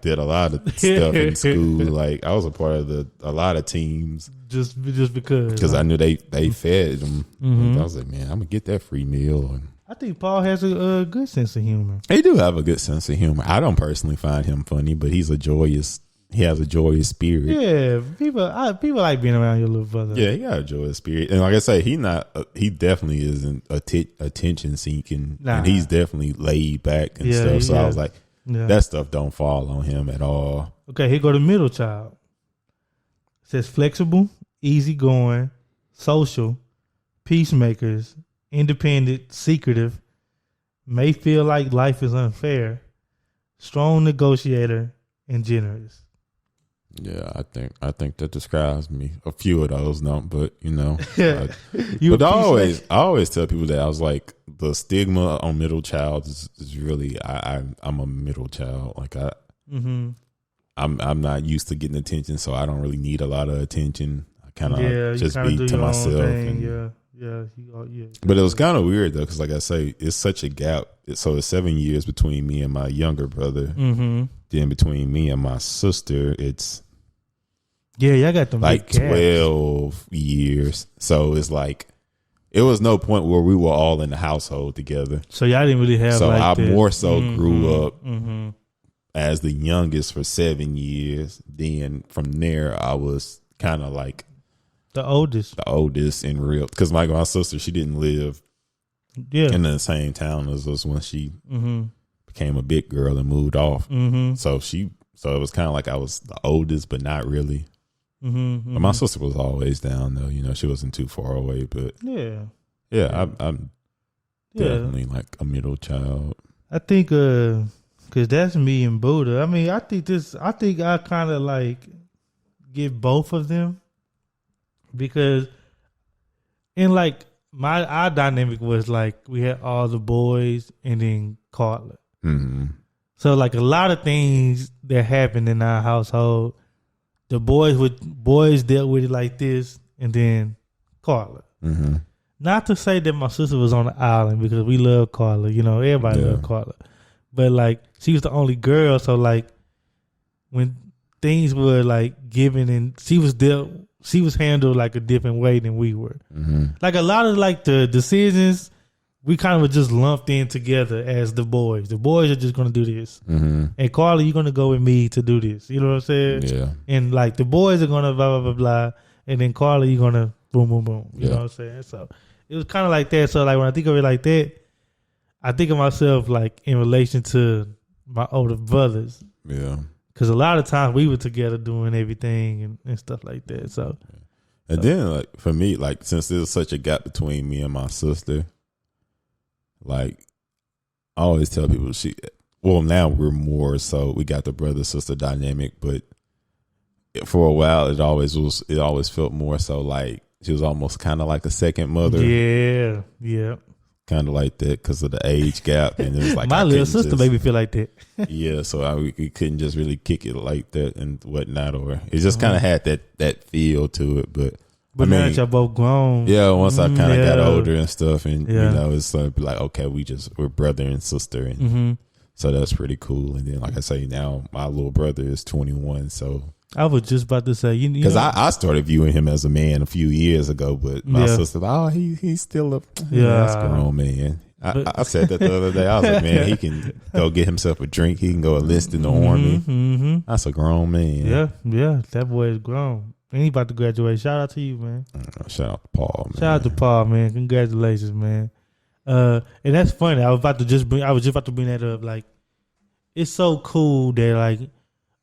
did a lot of stuff in school. Like I was a part of a lot of teams just because I knew they fed them. I was like, man, I'm gonna get that free meal. And I think Paul has a good sense of humor. He do have a good sense of humor. I don't personally find him funny, but he has a joyous spirit. Yeah, people like being around your little brother. Yeah, he got a joyous spirit, and like I say, he definitely isn't attention seeking, and he's definitely laid back and stuff. So I was like, that stuff don't fall on him at all. Okay, here go the middle child. It says flexible, easygoing, social, peacemakers, independent, secretive, may feel like life is unfair, strong negotiator, and generous. Yeah, I think that describes me. A few of those, no, but Yeah. but I always tell people that I was like, the stigma on middle child is really I'm a middle child. Like I'm not used to getting attention, so I don't really need a lot of attention. I kind of just be to myself. But it was kind of weird though, because like I say, it's such a gap. So it's 7 years between me and my younger brother. Then between me and my sister, it's y'all got them like big 12 years. So it's like it was no point where we were all in the household together. So y'all didn't really have. So like I that. more so grew up as the youngest for 7 years. Then from there, I was kind of like the oldest in real, because my sister, she didn't live in the same town as us when she became a big girl and moved off. So it was kind of like I was the oldest, but not really. But my sister was always down though. She wasn't too far away, but I'm definitely like a middle child. I think because that's me and Buddha. I mean, I think I kind of like get both of them, because in like our dynamic was like we had all the boys and then Carla. So like a lot of things that happened in our household, the boys dealt with it like this, and then Carla. Not to say that my sister was on the island, because we love Carla. Everybody loved Carla, but like she was the only girl. So like when things were like given, and she was handled like a different way than we were. Like a lot of like the decisions, we kind of were just lumped in together as the boys. The boys are just going to do this. And Carla, you're going to go with me to do this. You know what I'm saying? Yeah. And like the boys are going to blah, blah, blah, blah. And then Carla, you're going to boom, boom, boom. You know what I'm saying? So it was kind of like that. So like when I think of it like that, I think of myself like in relation to my older brothers. Yeah. Because a lot of times we were together doing everything and stuff like that. So. And then like for me, like since there's such a gap between me and my sister, like I always tell people now we're more so we got the brother sister dynamic, but for a while it always felt more so like she was almost kind of like a second mother. Yeah. Kind of like that because of the age gap, and it was like my little sister made me feel like that. Yeah, so we couldn't just really kick it like that and whatnot, or it just kind of had that feel to it, but. But now that y'all both grown. Yeah, once I kind of got older and stuff, and it's like okay, we're brother and sister, and so that's pretty cool. And then, like I say, now my little brother is 21, so I was just about to say, because I started viewing him as a man a few years ago, but my sister, he's still that's a grown man. I said that the other day. I was like, man, he can go get himself a drink. He can go enlist in the army. That's a grown man. Yeah, that boy is grown. And he about to graduate. Shout out to you, man. Shout out to Paul, man. Shout out to Paul, man. Congratulations, man. And that's funny. I was just about to bring that up. Like, it's so cool that like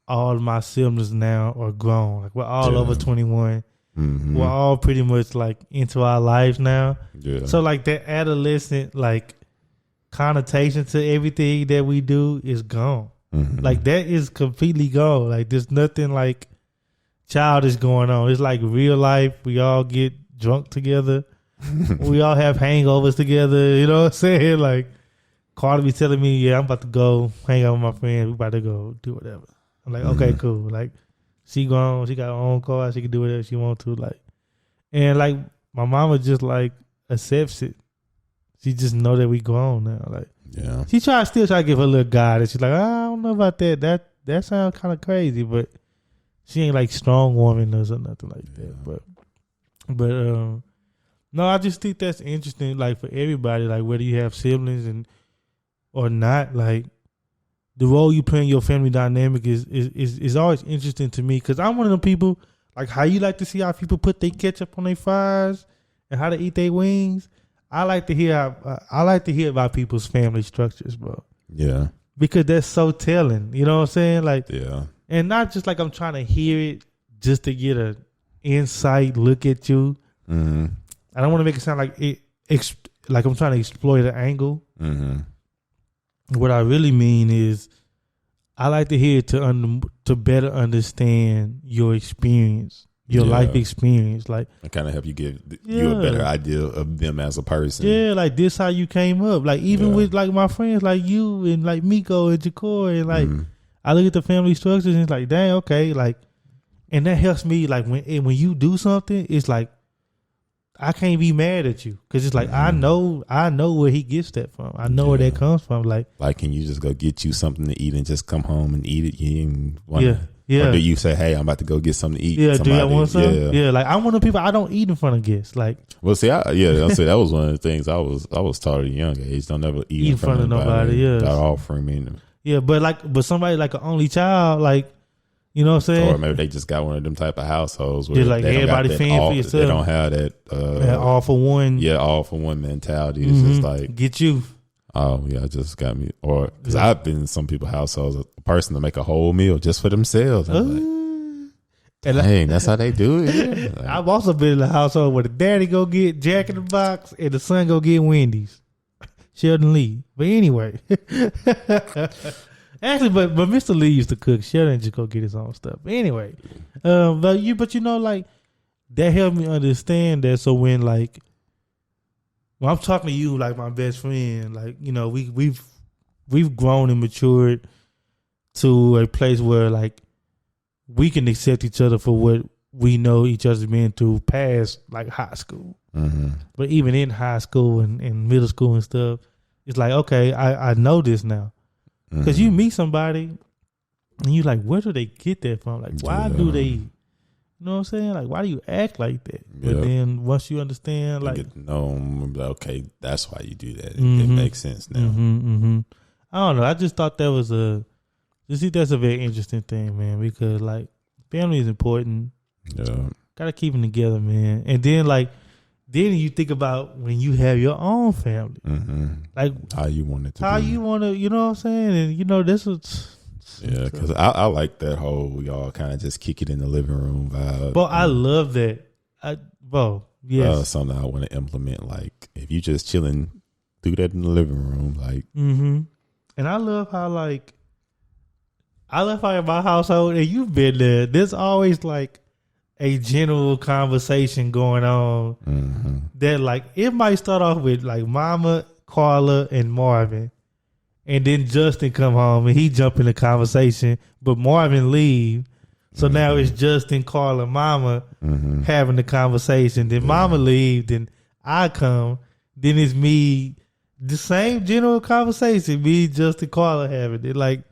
all of my siblings now are grown. Like we're all over 21. We're all pretty much like into our lives now. Yeah. So like that adolescent like connotation to everything that we do is gone. Like that is completely gone. Like there's nothing like childish going on. It's like real life. We all get drunk together. We all have hangovers together. You know what I'm saying? Like Carter be telling me, yeah, I'm about to go hang out with my friends. We about to go do whatever. I'm like, okay, cool. Like she gone. She got her own car. She can do whatever she want to. Like, and like my mama just like accepts it. She just know that we grown now. Like, yeah. She still try to give her little guide. And she's like, I don't know about that. That sounds kind of crazy, but she ain't like strong woman us or nothing like that. But no, I just think that's interesting. Like for everybody, like whether you have siblings and or not, like the role you play in your family dynamic is always interesting to me, because I'm one of them people like how you like to see how people put their ketchup on their fries and how they eat their wings. I like to hear about people's family structures, bro. Yeah, because that's so telling. You know what I'm saying? Like, yeah. And not just like I'm trying to hear it just to get a insight look at you. I don't want to make it sound like like I'm trying to exploit an angle. What I really mean is I like to hear it to better understand your experience, your life experience. Like, I kind of help you give you a better idea of them as a person. Yeah, like this how you came up. Like even with like my friends like you and like Miko and Jakor and like I look at the family structures and it's like, dang, okay, like, and that helps me. Like when you do something, it's like I can't be mad at you because it's like I know where he gets that from. I know where that comes from. Like, can you just go get you something to eat and just come home and eat it? You ain't yeah. Or do you say, hey, I'm about to go get something to eat? Yeah, do you want something? Yeah, like I'm one of the people I don't eat in front of guests. Like, well, see, I say that was one of the things I was taught at a young age. Don't ever eat in front of nobody. Yeah, without offering me. Yeah, but somebody like an only child, like, you know what I'm saying? Or maybe they just got one of them type of households where like they everybody fend for yourself. They don't have that all for one. Yeah, all for one mentality. It's just like get you. Oh yeah, just got me. Or because I've been in some people's households, a person to make a whole meal just for themselves. Dang, that's how they do it. Yeah. Like, I've also been in a household where the daddy go get Jack in the Box and the son go get Wendy's. Sheldon Lee. But anyway. Actually, but Mr. Lee used to cook. Sheldon just go get his own stuff. But anyway. But you know, like, that helped me understand that. So when I'm talking to you like my best friend, like, you know, we've grown and matured to a place where like we can accept each other for what we know each other's been through past like high school. But even in high school and middle school and stuff, it's like, okay, I know this now. Because you meet somebody and you like, where do they get that from? Like, why do they, you know what I'm saying? Like, why do you act like that? But then once you understand, like, okay, that's why you do that. It makes sense now. I don't know. I just thought that was that's a very interesting thing, man, because like family is important. Yeah. Gotta keep them together, man. And then then you think about when you have your own family. Like how you want it to how be. you want to, you know what I'm saying? And you know, this was... Yeah, because I like that whole we all kind of just kick it in the living room vibe. But I love that. Yes. Something I want to implement. Like if you just chilling, do that in the living room. Like, and I love how in my household, and you've been there, there's always like a general conversation going on that like it might start off with like Mama, Carla, and Marvin. And then Justin come home and he jump in the conversation, but Marvin leave. So now it's Justin, Carla, Mama having the conversation. Then Mama leave, then I come. Then it's me, the same general conversation, me, Justin, Carla having it. Like,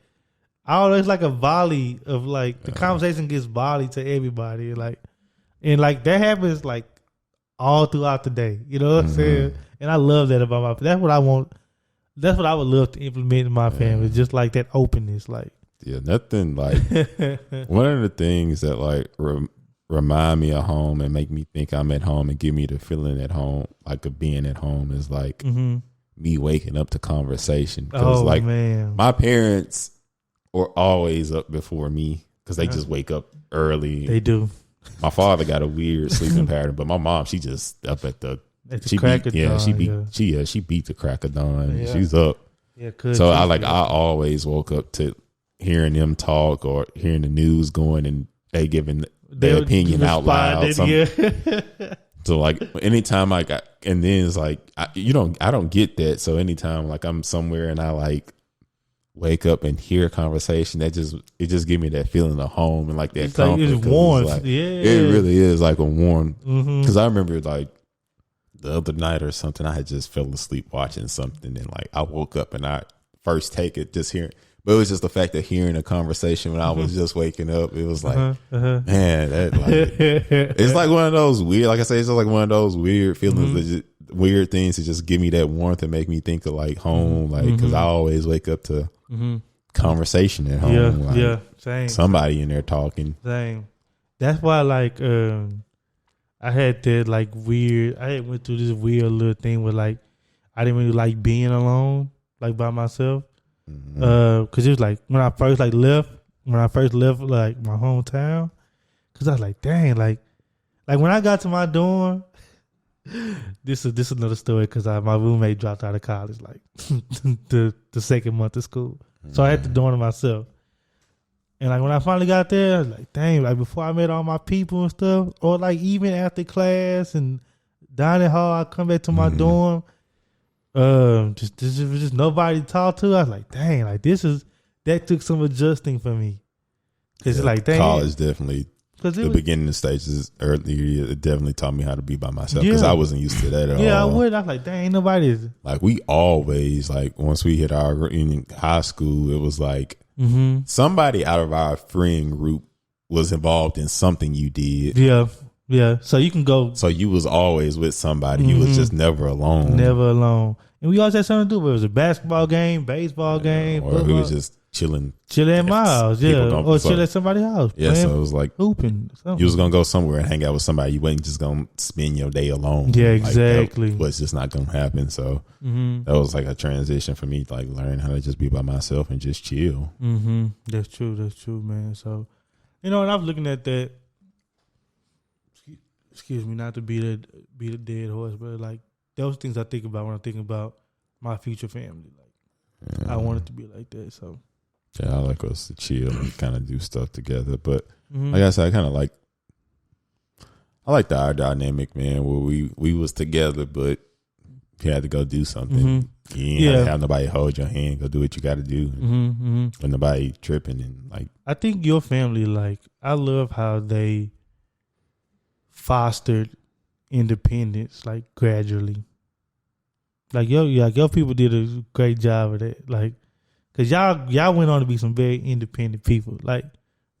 I don't know, it's like a volley of like, the conversation gets volleyed to everybody. And that happens like all throughout the day. You know what I'm saying? And I love that about my, that's what I want. That's what I would love to implement in my family, just like that openness. Like, yeah, nothing like one of the things that like remind me of home and make me think I'm at home and give me the feeling at home, like of being at home, is like me waking up to conversation. Oh, like, man, my parents were always up before me because they just wake up early. They do. My father got a weird sleeping pattern, but my mom, she just up at the she beat the crack of dawn. Yeah. She's up. Yeah, so I always woke up to hearing them talk or hearing the news going and they giving their opinion out loud. So like anytime and then it's like I don't get that. So anytime like I'm somewhere and I like wake up and hear a conversation, it just give me that feeling of home and like that it's comfort. Like it's warm. Like, it really is like a warm. Because I remember like the other night or something, I had just fell asleep watching something and like I woke up and I first take it just hearing, but it was just the fact of hearing a conversation when I was just waking up. It was like, man, that like it's like one of those weird, like I say, it's just like one of those weird feelings, weird things to just give me that warmth and make me think of like home, like because I always wake up to conversation at home. Yeah, same. Somebody in there talking. Same. That's why like I had that like weird. I had went through this weird little thing where like I didn't really like being alone, like by myself, because it was like when I first left like my hometown, because I was like, dang, like when I got to my dorm. This is another story because my roommate dropped out of college like the second month of school, so I had to dorm to myself. And like when I finally got there, I was like, dang, like before I met all my people and stuff, or like even after class and dining hall, I come back to my dorm. Just nobody to talk to. I was like, dang, like that took some adjusting for me. Cause it's like, dang, college definitely. The beginning stages earlier, it definitely taught me how to be by myself because I wasn't used to that at all. Yeah, I would. I was like, dang, ain't nobody. Like we always like once we hit our in high school, it was like somebody out of our friend group was involved in something you did. Yeah. So you can go. So you was always with somebody. You was just never alone. Never alone. And we always had something to do. Whether it was a basketball game, baseball game, or we was just chilling at my house, or chill at somebody's house. Yeah, so it was like hooping. You was gonna go somewhere and hang out with somebody. You wasn't just gonna spend your day alone. Yeah, exactly. Like, that was just not gonna happen. So that was like a transition for me, like learning how to just be by myself and just chill. That's true, man. So, and I'm looking at that. Excuse me, not to beat a dead horse, but like those things I think about when I think about my future family. Like I want it to be like that. So. Yeah, I like us to chill and kind of do stuff together. But like I said, I like our dynamic, man, where we was together, but you had to go do something. You ain't have nobody hold your hand, go do what you got to do. And nobody tripping. And like, I think your family, like, I love how they fostered independence, like, gradually. Like, your people did a great job of that. Like, cause y'all went on to be some very independent people. Like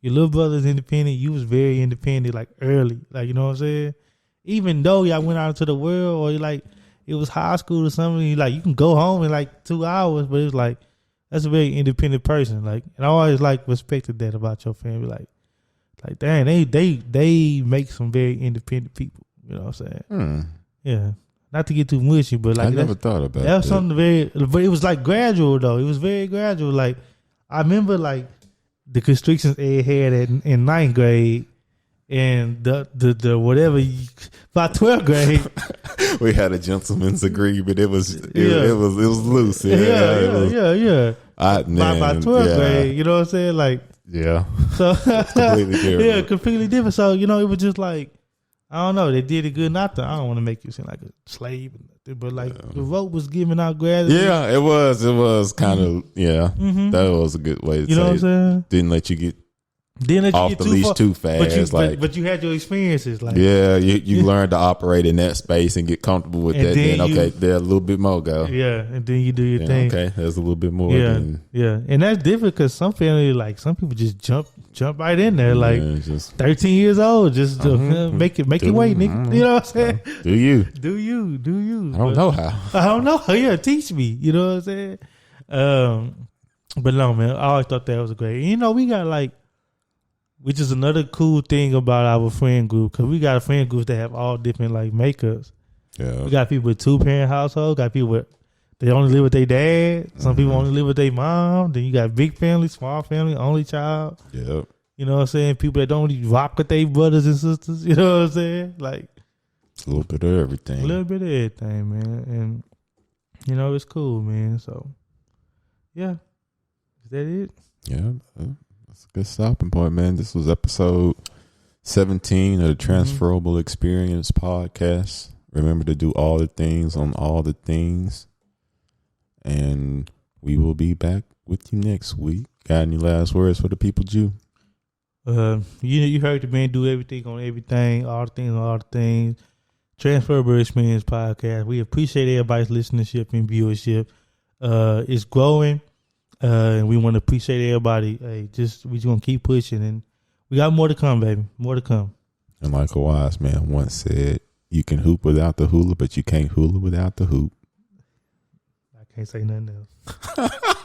your little brother's independent, you was very independent, like early. Like, you know what I'm saying? Even though y'all went out into the world, or like it was high school or something, like you can go home in like 2 hours, but it's like that's a very independent person. Like, and I always like respected that about your family. Like dang, they make some very independent people. You know what I'm saying? Yeah. Not to get too mushy, but like I never thought about that was something but it was like gradual though. It was very gradual. Like I remember like the constrictions Ed had in 9th grade, and the whatever by 12th grade we had a gentleman's agreement. It was loose. Yeah. By 12th grade, you know what I'm saying? Like so completely different. Yeah, completely different. So it was just like. I don't know. They did it good. I don't want to make you seem like a slave, but like the vote was given out gradually. Yeah, it was. It was kind of That was a good way to say. You know what I'm saying? Didn't let you get off the leash too fast. But you had your experiences. Like you learned to operate in that space and get comfortable with that. Then okay, there a little bit more go. Yeah, and then you do your thing. Okay, there's a little bit more. Yeah, and that's different because some family, like some people, just jump right in there. Like just 13 years old, just make it wait, nigga. You know what I'm saying? Do you? I don't know how. I don't know. Yeah, teach me. You know what I'm saying? But no, man. I always thought that was great. We got like. Which is another cool thing about our friend group, because we got a friend group that have all different like makeups. Yeah, we got people with 2-parent households. Got people with they only live with their dad. Some people only live with their mom. Then you got big family, small family, only child. Yep. You know what I'm saying? People that don't even rock with their brothers and sisters. You know what I'm saying? Like a little bit of everything. A little bit of everything, man. And it's cool, man. So yeah, is that it? Yeah. That's a good stopping point, man. This was episode 17 of the Transferable Experience podcast. Remember to do all the things on all the things. And we will be back with you next week. Got any last words for the people, Jew? You heard the man do everything on everything, all the things on all the things. Transferable Experience podcast. We appreciate everybody's listenership and viewership. It's growing. And we want to appreciate everybody. Hey, we just gonna keep pushing, and we got more to come, baby. More to come. And like a wise man once said, you can hoop without the hula, but you can't hula without the hoop. I can't say nothing else.